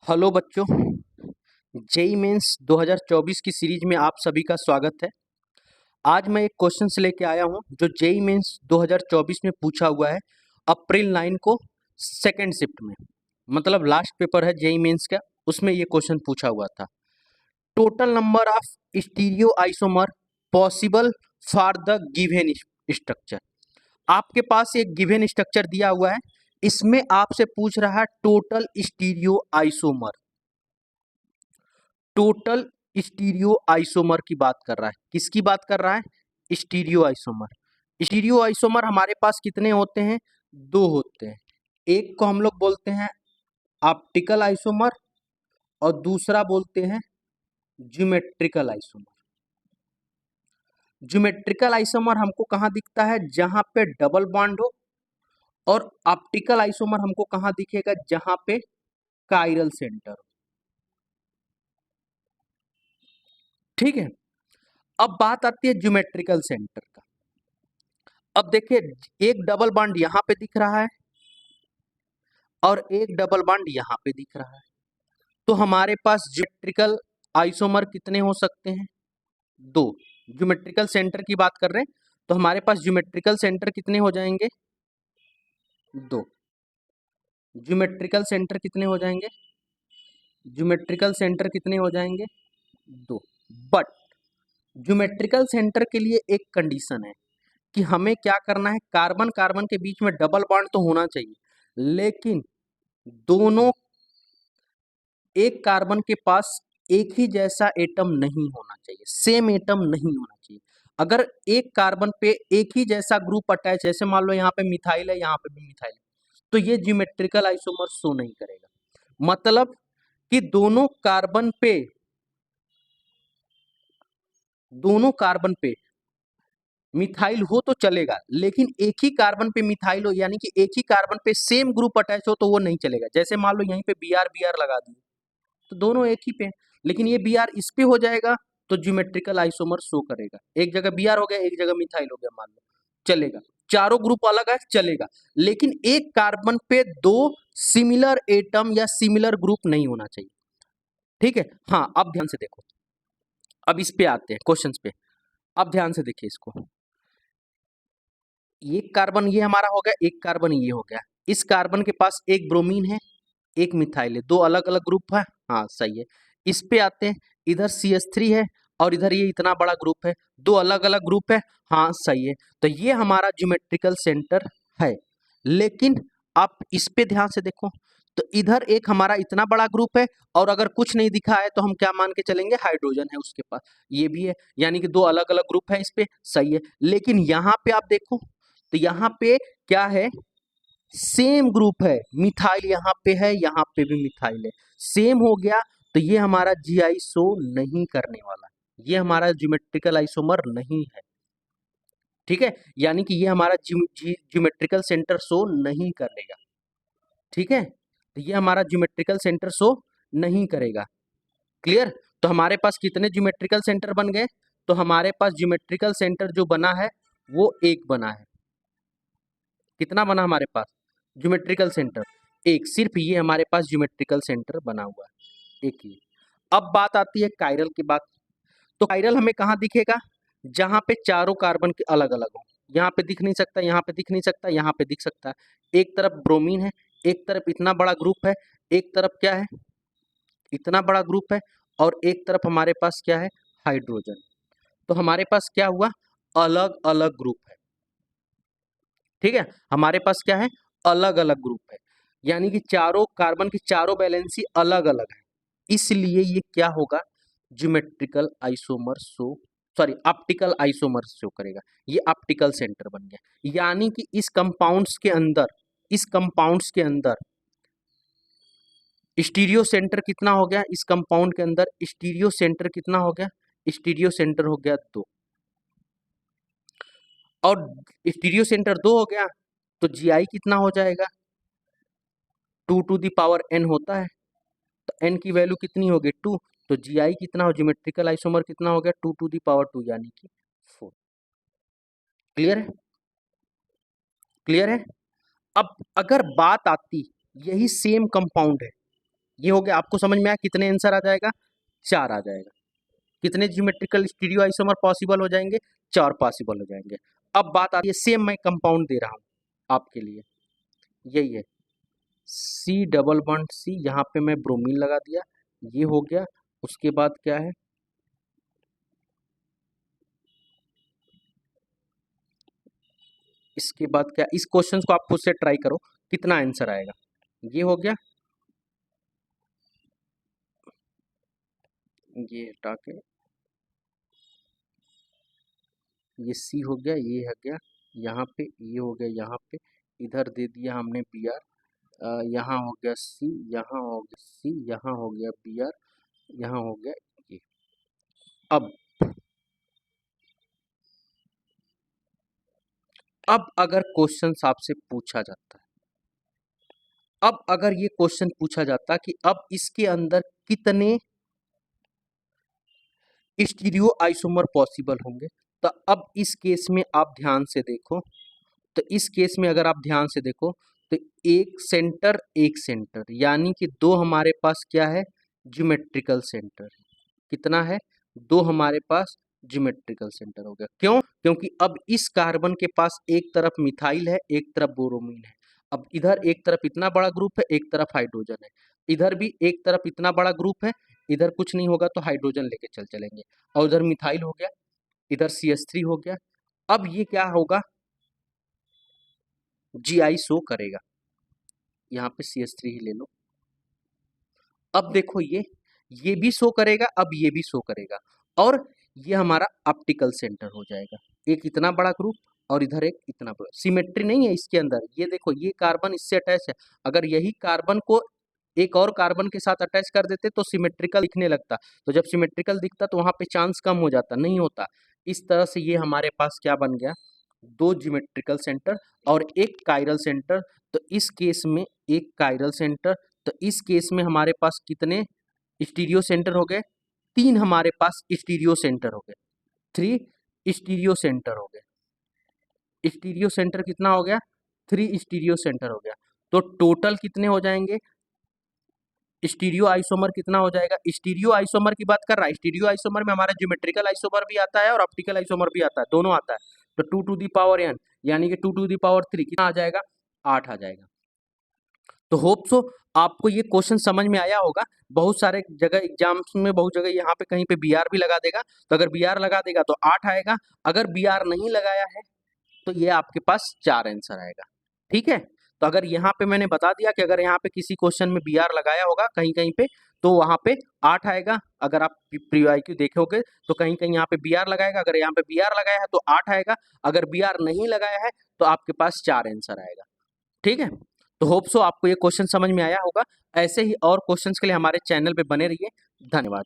Hello बच्चों, JEE mains 2024 की series में आप सभी का स्वागत है। आज मैं एक क्वेश्चन से लेके आया हूं जो जेई मेंस 2024 में पूछा हुआ है अप्रैल 9 को सेकेंड शिफ्ट में। मतलब लास्ट पेपर है जेई मेंस का, उसमें ये क्वेश्चन पूछा हुआ था। Total number of stereo isomer possible for the given structure. आपके पास एक गिवन स्ट्रक्चर दिया हुआ है, इसमें आपसे पूछ रहा है total stereo isomer. Total stereo isomer की बात कर रहा है। किसकी बात कर रहा है? Stereo isomer. स्टीरियो आइसोमर हमारे पास कितने होते हैं? दो होते हैं। एक को हम लोग बोलते हैं ऑप्टिकल आइसोमर और दूसरा बोलते हैं ज्योमेट्रिकल आइसोमर। ज्योमेट्रिकल आइसोमर हमको कहाँ दिखता है? जहां पे डबल बॉन्ड हो। और ऑप्टिकल आइसोमर हमको कहाँ दिखेगा? जहां पे कायरल सेंटर हो। ठीक है, अब बात आती है ज्योमेट्रिकल सेंटर का। अब देखिए, एक डबल बॉन्ड यहां पे दिख रहा है और एक डबल बॉन्ड यहां पे दिख रहा है। तो हमारे पास ज्योमेट्रिकल आइसोमर कितने हो सकते हैं? दो। ज्योमेट्रिकल सेंटर की बात कर रहे हैं तो हमारे पास ज्योमेट्रिकल सेंटर कितने हो जाएंगे? दो। ज्योमेट्रिकल सेंटर कितने हो जाएंगे? ज्योमेट्रिकल सेंटर कितने हो जाएंगे? दो। बट ज्योमेट्रिकल सेंटर के लिए एक कंडीशन है कि हमें क्या करना है, कार्बन कार्बन के बीच में डबल बॉन्ड तो होना चाहिए, लेकिन दोनों एक कार्बन के पास एक ही जैसा एटम नहीं होना चाहिए, सेम एटम नहीं होना चाहिए। अगर एक कार्बन पे एक ही जैसा ग्रुप अटैच, जैसे मान लो यहाँ पे मिथाइल है, यहाँ पे भी मिथाइल है, तो ये ज्योमेट्रिकल आइसोमर शो नहीं करेगा। मतलब कि दोनों कार्बन पे मिथाइल हो तो चलेगा, लेकिन एक ही कार्बन पे मिथाइल हो, यानी कि एक ही कार्बन पे सेम ग्रुप अटैच हो, तो वो नहीं चलेगा। जैसे मान लो यहीं पे बी आर लगा दिए तो दोनों एक ही पे हैं, लेकिन ये बी आर इस पे हो जाएगा तो ज्योमेट्रिकल आइसोमर शो करेगा। एक जगह बी आर हो गया, एक जगह मिथाइल हो गया, मान लो चलेगा। चारों ग्रुप अलग है, चलेगा। लेकिन एक कार्बन पे दो सिमिलर एटम या सिमिलर ग्रुप नहीं होना चाहिए। ठीक है, हाँ। अब ध्यान से देखो, अब इस पे आते हैं क्वेश्चंस पे। अब ध्यान से देखिए इसको। एक कार्बन ये हमारा हो गया, एक कार्बन ये हो गया। इस कार्बन के पास एक ब्रोमीन है, एक मिथाइल है, दो अलग अलग ग्रुप है। हाँ सही है। इस पे आते हैं, इधर CH3 है और इधर ये इतना बड़ा ग्रुप है, दो अलग अलग ग्रुप है। हाँ सही है। तो ये हमारा ज्योमेट्रिकल सेंटर है। लेकिन आप इस पे ध्यान से देखो, तो इधर एक हमारा इतना बड़ा ग्रुप है और अगर कुछ नहीं दिखा है तो हम क्या मान के चलेंगे? हाइड्रोजन है उसके पास, ये भी है, यानी कि दो अलग अलग ग्रुप है इस पे। सही है। लेकिन यहाँ पे आप देखो, तो यहाँ पे क्या है? सेम ग्रुप है, मिथाइल यहाँ पे है, यहाँ पे भी मिथाइल है, सेम हो गया। तो ये हमारा जीआई शो नहीं करने वाला, ये हमारा ज्योमेट्रिकल आइसोमर नहीं है। ठीक है, यानी कि ये हमारा ज्योमेट्रिकल सेंटर शो नहीं करेगा। ठीक है, तो ये हमारा ज्योमेट्रिकल सेंटर शो नहीं करेगा। क्लियर? तो हमारे पास कितने ज्योमेट्रिकल सेंटर बन गए? तो हमारे पास ज्योमेट्रिकल सेंटर जो बना है वो एक बना है। कितना बना हमारे पास ज्योमेट्रिकल सेंटर? एक। सिर्फ ये हमारे पास ज्योमेट्रिकल सेंटर बना हुआ है, एक ही। अब बात आती है कायरल की बात। तो कायरल हमें कहाँ दिखेगा? जहां पे चारों कार्बन के अलग अलग हो। यहाँ पे दिख नहीं सकता, यहाँ पे दिख नहीं सकता, यहाँ पे दिख सकता है। एक तरफ ब्रोमीन है, एक तरफ इतना बड़ा ग्रुप है, एक तरफ क्या है? इतना बड़ा ग्रुप है, और एक तरफ हमारे पास क्या है? हाइड्रोजन। तो हमारे पास क्या हुआ? अलग अलग ग्रुप है। ठीक है, हमारे पास क्या है? अलग अलग ग्रुप है, यानी कि चारों कार्बन की चारों वैलेंसी अलग अलग है। इसलिए ये क्या होगा? Geometrical isomer show, sorry optical isomer show करेगा। ये ऑप्टिकल सेंटर बन गया, यानी कि इस कंपाउंड्स के अंदर स्टीरियो सेंटर कितना हो गया? इस कंपाउंड के अंदर स्टीरियो सेंटर कितना हो गया? स्टीरियो सेंटर हो गया दो। और स्टीरियो सेंटर दो हो गया तो जीआई कितना हो जाएगा? 2 to the power n होता है, तो n की वैल्यू कितनी होगी? 2। तो जीआई कितना हो, ज्योमेट्रिकल आइसोमर कितना हो गया? 2 to the power 2, यानी कि 4। क्लियर है? क्लियर है? अब अगर बात आती, यही सेम कंपाउंड है, ये हो गया, आपको समझ में आया कितने आंसर आ जाएगा, 4 आ जाएगा। कितने ज्योमेट्रिकल स्टीरियो आइसोमर पॉसिबल हो जाएंगे, 4 पॉसिबल हो जाएंगे। अब बात आती है, सेम मैं कंपाउंड दे रहा हूं आपके लिए, यही है सी डबल बॉन्ड सी, यहाँ पे मैं ब्रोमीन लगा दिया, ये हो गया। उसके बाद क्या है, इसके बाद क्या, इस क्वेश्चन को आप खुद से ट्राई करो कितना आंसर आएगा। ये हो गया, ये हटा के ये सी हो गया, ये हो गया यहाँ पे, ये हो गया यहाँ पे, इधर दे दिया हमने बी आर, यहाँ हो गया सी, यहाँ हो गया सी, यहाँ हो गया बी आर, यहाँ हो गया ये। अब अगर क्वेश्चन आपसे पूछा जाता है, अब अगर ये क्वेश्चन पूछा जाता कि अब इसके अंदर कितने स्टीरियो आइसोमर पॉसिबल होंगे, तो अब इस केस में आप ध्यान से देखो, तो इस केस में अगर आप ध्यान से देखो तो एक सेंटर यानी कि दो हमारे पास क्या है, ज्योमेट्रिकल सेंटर है। कितना है, दो हमारे पास ज्योमेट्रिकल सेंटर हो गया। क्यों, क्योंकि अब इस कार्बन के पास एक तरफ मिथाइल है, एक तरफ बोरोमीन है। अब इधर एक तरफ इतना बड़ा ग्रुप है, एक तरफ हाइड्रोजन है, इधर भी एक तरफ इतना बड़ा ग्रुप है, इधर कुछ नहीं होगा तो हाइड्रोजन लेके चलेंगे, और उधर मिथाइल हो गया, इधर CH3 हो गया। अब ये क्या होगा, GI शो करेगा, यहाँ पे CH3 ही ले लो। अब देखो ये भी शो करेगा, अब ये भी शो करेगा, और ये हमारा ऑप्टिकल सेंटर हो जाएगा। एक इतना बड़ा ग्रुप और इधर एक इतना बड़ा, सिमेट्री नहीं है इसके अंदर। ये देखो, ये कार्बन इससे अटैच है, अगर यही कार्बन को एक और कार्बन के साथ अटैच कर देते तो सिमेट्रिकल दिखने लगता, तो जब सिमेट्रिकल दिखता तो वहां पे चांस कम हो जाता, नहीं होता। इस तरह से ये हमारे पास क्या बन गया, दो ज्योमेट्रिकल सेंटर और एक कायरल सेंटर। तो इस केस में एक कायरल सेंटर, तो इस केस में हमारे पास कितने स्टीरियो सेंटर हो गए, 3 हमारे पास स्टीरियो सेंटर हो गए, 3 स्टीरियो सेंटर हो गए। स्टीरियो सेंटर कितना हो गया, 3 स्टीरियो सेंटर हो गया। तो टोटल कितने हो जाएंगे, स्टीरियो आइसोमर कितना हो जाएगा, स्टीरियो आइसोमर की बात कर रहा है, स्टीरियो आइसोमर में हमारा ज्योमेट्रिकल आइसोमर भी आता है और ऑप्टिकल आइसोमर भी आता है, दोनों आता है। तो 2 टू दी पावर n यानी कि 2 टू दी पावर 3 कितना आ जाएगा, 8 आ जाएगा। तो होप सो आपको ये क्वेश्चन समझ में आया होगा। बहुत सारे जगह एग्जाम्स में, बहुत जगह यहाँ पे कहीं पे बी आर भी लगा देगा, तो अगर बी आर लगा देगा तो 8 आएगा, अगर बी आर नहीं लगाया है तो ये आपके पास 4 आंसर आएगा। ठीक है, तो अगर यहाँ पे मैंने बता दिया कि अगर यहाँ पे किसी क्वेश्चन में बी आर लगाया होगा कहीं कहीं पे, तो वहाँ पे 8 आएगा। अगर आप प्रीआईक्यू देखोगे तो कहीं कहीं यहाँ पे बी आर लगाएगा, अगर यहाँ पे बी आर लगाया है तो 8 आएगा, अगर बी आर नहीं लगाया है तो आपके पास 4 आंसर आएगा। ठीक है, तो होप सो आपको ये क्वेश्चन समझ में आया होगा। ऐसे ही और क्वेश्चंस के लिए हमारे चैनल पे बने रहिए। धन्यवाद।